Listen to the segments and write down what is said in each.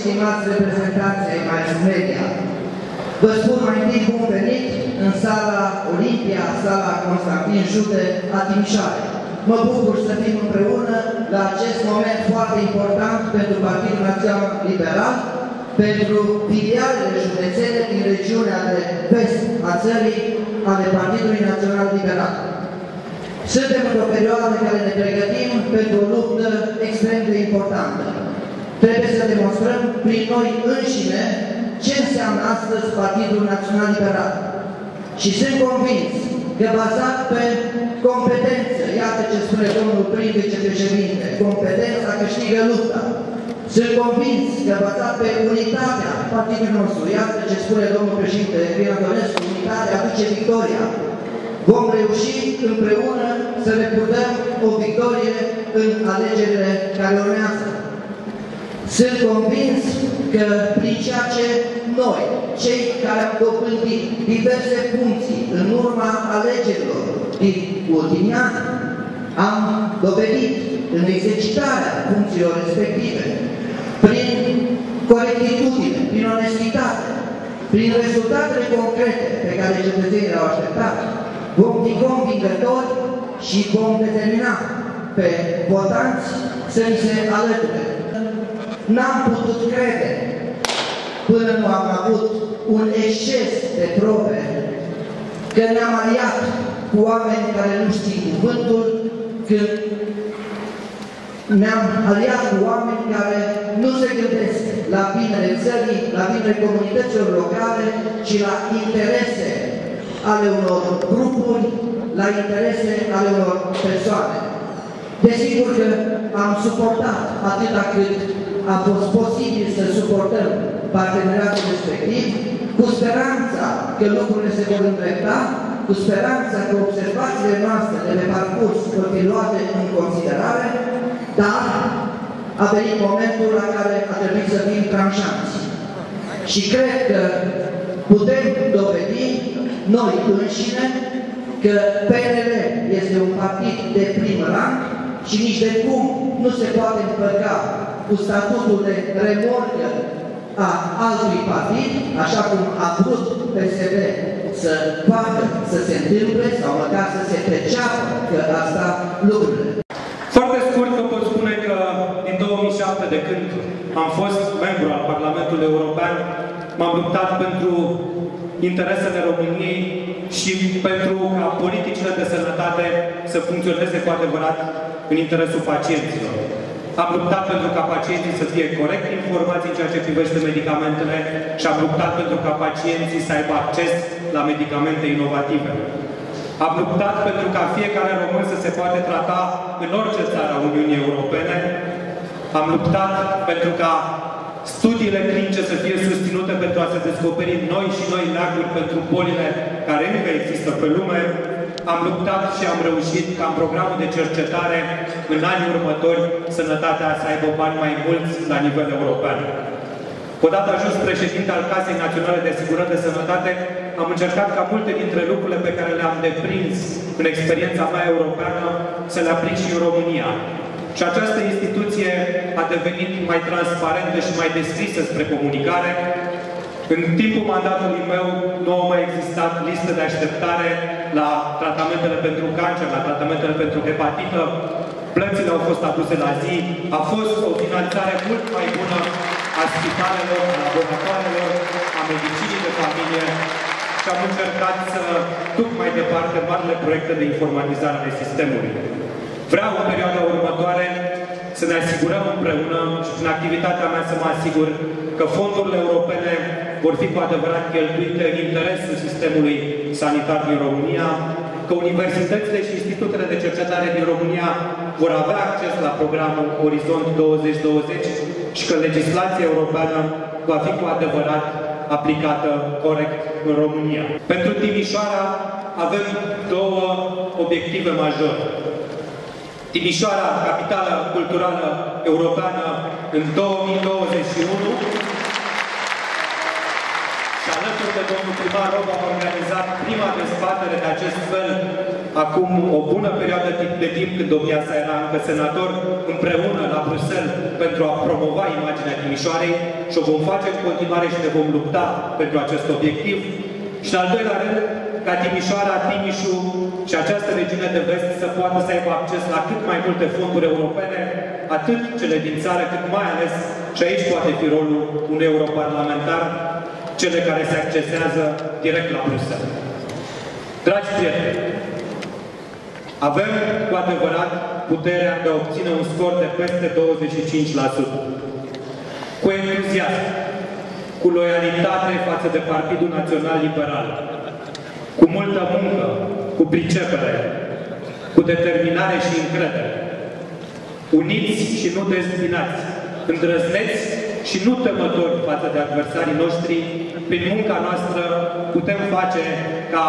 stimați reprezentanți ai mass media, vă spun mai întâi bun venit în sala Olimpia, sala Constantin Jude a Timișoarei. Mă bucur să fim împreună la acest moment foarte important pentru Partidul Național Liberal, pentru filialele județene din regiunea de vest a țării ale Partidului Național Liberal. Suntem într-o perioadă în care ne pregătim pentru o luptă extrem de importantă. Trebuie să demonstrăm prin noi înșine ce înseamnă astăzi Partidul Național Liberal. Și sunt convins că bazat pe competență, iată ce spune domnul prim vicepreședinte, competența câștigă lupta. Sunt convins că bazat pe unitatea partidului nostru, iată ce spune domnul președinte Iulian Antonescu, unitatea aduce victoria. Vom reuși împreună să ne purtăm o victorie în alegerile care urmează. Sunt convins că prin ceea ce noi, cei care am dobândit diverse funcții în urma alegerilor din ultimii ani, am dovedit în exercitarea funcțiilor respective, prin corectitudine, prin onestitate, prin rezultatele concrete pe care cetățenii le-au așteptat, vom fi convingători și vom determina pe votanți să ni se alăture. N-am putut crede, până nu am avut un exces de probe, că ne-am aliat cu oameni care nu știu cuvântul, când ne-am aliat cu oameni care nu se gândesc la binele țării, la binele comunităților locale, ci la interese ale unor grupuri, la interese ale unor persoane. Desigur că am suportat atâta cât a fost posibil să suportăm parteneriatul respectiv, cu speranța că lucrurile se vor îndrepta, cu speranța că observațiile noastre de pe parcurs vor fi luate în considerare, dar a venit momentul la care a trebuit să fim tranșanți. Și cred că putem dovedi noi înșine că PNL este un partid de prim rang și nici de cum nu se poate împărca cu statutul de remorcă a altui partid, așa cum a vrut PSD să facă, să se întâmple sau măcar să se perceapă că asta lucrurile. Foarte scurt vă pot spune că din 2007, de când am fost membru al Parlamentului European, m-am luptat pentru interesele României și pentru ca politicile de sănătate să funcționeze cu adevărat în interesul pacienților. Am luptat pentru ca pacienții să fie corect informați în ceea ce privește medicamentele și am luptat pentru ca pacienții să aibă acces la medicamente inovative. Am luptat pentru ca fiecare român să se poate trata în orice țară a Uniunii Europene. Am luptat pentru ca studiile clinice să fie susținute pentru a se descoperi noi și noi leacuri pentru bolile care încă există pe lume. Am luptat și am reușit ca în programul de cercetare în anii următori sănătatea să aibă bani mai mulți la nivel european. Odată ajuns președinte al Casei Naționale de Asigurări de Sănătate, am încercat ca multe dintre lucrurile pe care le-am deprins în experiența mea europeană să le aplic și în România. Și această instituție a devenit mai transparentă și mai deschisă spre comunicare. În timpul mandatului meu nu au mai existat listă de așteptare la tratamentele pentru cancer, la tratamentele pentru hepatită. Plățile au fost aduse la zi. A fost o finanțare mult mai bună a spitalelor, a laboratoarelor, a medicinii de familie și am încercat să duc mai departe marile proiecte de informatizare ale sistemului. Vreau în perioada următoare să ne asigurăm împreună și prin activitatea mea să mă asigur că fondurile europene vor fi cu adevărat cheltuite în interesul sistemului sanitar din România, că universitățile și institutele de cercetare din România vor avea acces la programul Orizont 2020 și că legislația europeană va fi cu adevărat aplicată corect în România. Pentru Timișoara avem două obiective majore. Timișoara, capitală culturală europeană în 2021 și alături de domnul primar Rob am organizat prima dezbatere de acest fel a acum o bună perioadă de timp, când domnia sa era încă senator, împreună la Bruxelles pentru a promova imaginea Timișoarei și o vom face în continuare și ne vom lupta pentru acest obiectiv. Și în al doilea rând, ca Timișoara, Timișul și această regiune de vest să poată să aibă acces la cât mai multe fonduri europene, atât cele din țară, cât mai ales, și aici poate fi rolul unui europarlamentar, cele care se accesează direct la Bruxelles. Dragi prieteni, avem cu adevărat puterea de a obține un scor de peste 25%. Cu entuziasm, cu loialitate față de Partidul Național Liberal, cu multă muncă, cu pricepere, cu determinare și încredere, uniți și nu dezbinați, îndrăzneți și nu temători față de adversarii noștri, prin munca noastră putem face ca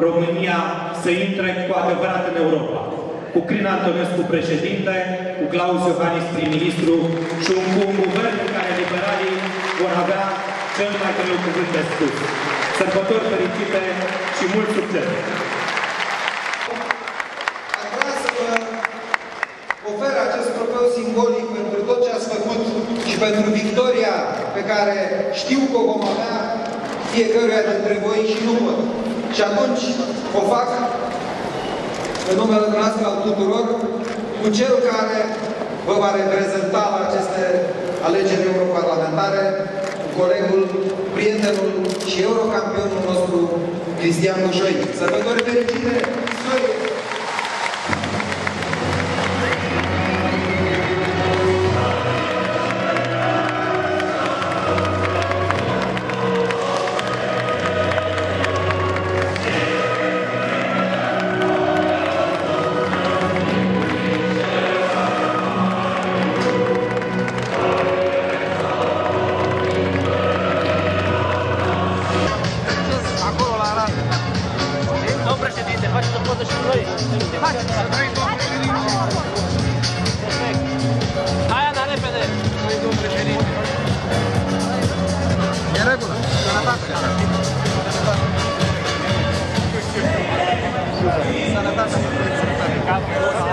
România să intre cu adevărat în Europa. Cu Crin Antonescu președinte, cu Claus Iohannis prim-ministru și cu un guvern în care liberalii vor avea cel mai greu cuvânt de spus. Sărbători fericite și mult succes! Aș vrea să vă ofer acest trofeu simbolic pentru tot ce ați făcut și pentru victoria pe care știu că o vom avea fiecăruia dintre voi și nu pot. Și atunci o fac în numele dumneavoastră al tuturor cu cel care vă va reprezenta la aceste alegeri europarlamentare, cu colegul, prietenul și eurocampionul nostru, Cristian Bușoi. Sărbători fericite! Sănătate.